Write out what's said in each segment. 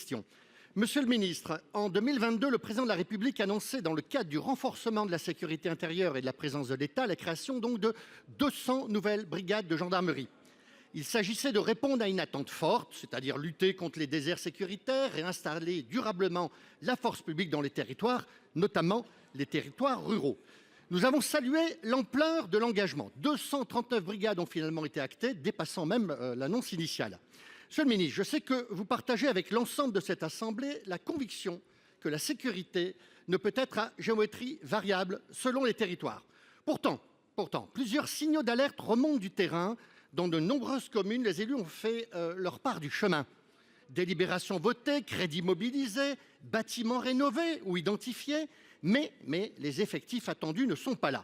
question. Monsieur le ministre, en 2022, le président de la République annonçait, dans le cadre du renforcement de la sécurité intérieure et de la présence de l'État, la création donc de 200 nouvelles brigades de gendarmerie. Il s'agissait de répondre à une attente forte, c'est-à-dire lutter contre les déserts sécuritaires et installer durablement la force publique dans les territoires, notamment les territoires ruraux. Nous avons salué l'ampleur de l'engagement. 239 brigades ont finalement été actées, dépassant même l'annonce initiale. Monsieur le ministre, je sais que vous partagez avec l'ensemble de cette assemblée la conviction que la sécurité ne peut être à géométrie variable selon les territoires. Pourtant, plusieurs signaux d'alerte remontent du terrain. Dans de nombreuses communes, les élus ont fait leur part du chemin. Délibérations votées, crédits mobilisés, bâtiments rénovés ou identifiés, mais les effectifs attendus ne sont pas là.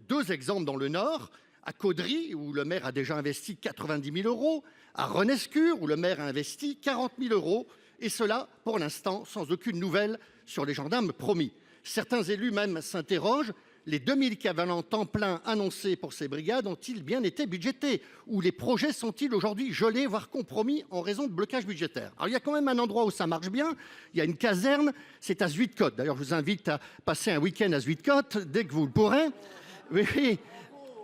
2 exemples dans le Nord, à Caudry, où le maire a déjà investi 90 000 €, à Renescure, où le maire a investi 40 000 €, et cela, pour l'instant, sans aucune nouvelle sur les gendarmes promis. Certains élus même s'interrogent. Les 2000 équivalents temps plein annoncés pour ces brigades ont-ils bien été budgétés? Ou les projets sont-ils aujourd'hui gelés, voire compromis en raison de blocage budgétaire? Alors il y a quand même un endroit où ça marche bien, il y a une caserne, c'est à Zuidcote. D'ailleurs, je vous invite à passer un week-end à Zuidcote dès que vous le pourrez. Oui.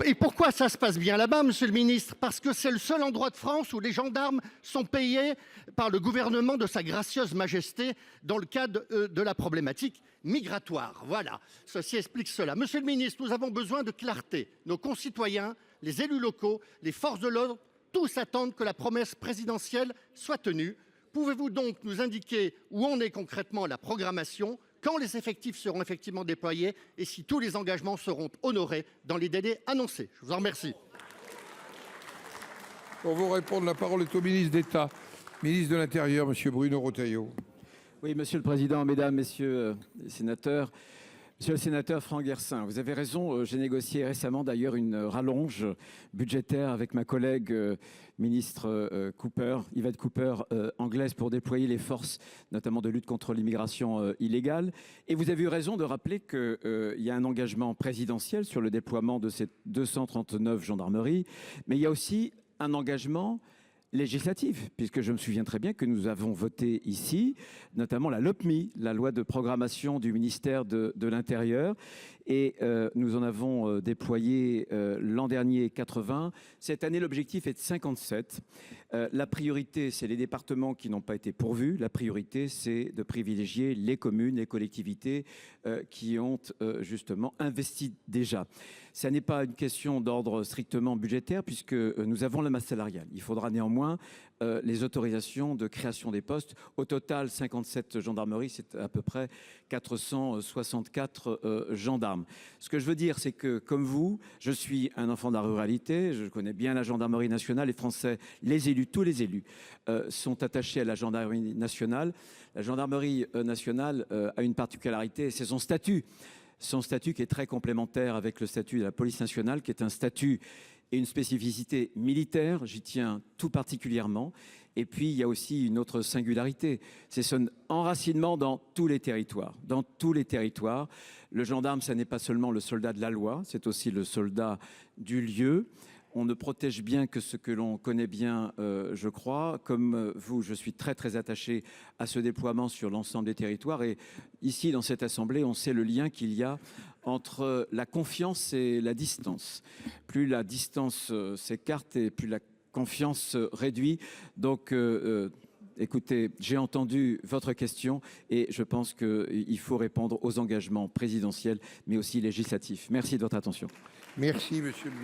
Et pourquoi ça se passe bien là-bas, monsieur le ministre? Parce que c'est le seul endroit de France où les gendarmes sont payés par le gouvernement de sa gracieuse majesté dans le cadre de la problématique migratoire. Voilà, ceci explique cela. Monsieur le ministre, nous avons besoin de clarté. Nos concitoyens, les élus locaux, les forces de l'ordre, tous attendent que la promesse présidentielle soit tenue. Pouvez-vous donc nous indiquer où en est concrètement la programmation, quand les effectifs seront effectivement déployés et si tous les engagements seront honorés dans les délais annoncés? Je vous en remercie. Pour vous répondre, la parole est au ministre d'État, ministre de l'Intérieur, monsieur Bruno Retailleau. Oui, Monsieur le Président, Mesdames, Messieurs les sénateurs. Monsieur le sénateur Franck Hersin, vous avez raison, j'ai négocié récemment d'ailleurs une rallonge budgétaire avec ma collègue ministre Yvette Cooper, anglaise, pour déployer les forces, notamment de lutte contre l'immigration illégale. Et vous avez eu raison de rappeler qu'il y a un engagement présidentiel sur le déploiement de ces 239 gendarmeries, mais il y a aussi un engagement législative, puisque je me souviens très bien que nous avons voté ici, notamment la LOPMI, la loi de programmation du ministère de l'Intérieur, et nous en avons déployé l'an dernier 80. Cette année, l'objectif est de 57. La priorité, c'est les départements qui n'ont pas été pourvus. La priorité, c'est de privilégier les communes, les collectivités qui ont justement investi déjà. Ça n'est pas une question d'ordre strictement budgétaire, puisque nous avons la masse salariale. Il faudra néanmoins les autorisations de création des postes. Au total, 57 gendarmeries, c'est à peu près 464 gendarmes. Ce que je veux dire, c'est que, comme vous, je suis un enfant de la ruralité, je connais bien la gendarmerie nationale. Les Français, les élus, tous les élus sont attachés à la gendarmerie nationale. La gendarmerie nationale a une particularité, c'est son statut. Son statut qui est très complémentaire avec le statut de la police nationale, qui est un statut et une spécificité militaire, j'y tiens tout particulièrement. Et puis, il y a aussi une autre singularité, c'est son enracinement dans tous les territoires. Dans tous les territoires, le gendarme, ça n'est pas seulement le soldat de la loi, c'est aussi le soldat du lieu. On ne protège bien que ce que l'on connaît bien, je crois. Comme vous, je suis très, très attaché à ce déploiement sur l'ensemble des territoires. Et ici, dans cette assemblée, on sait le lien qu'il y a entre la confiance et la distance. Plus la distance s'écarte et plus la confiance réduit. Donc, écoutez, j'ai entendu votre question et je pense qu'il faut répondre aux engagements présidentiels, mais aussi législatifs. Merci de votre attention. Merci, monsieur le ministre.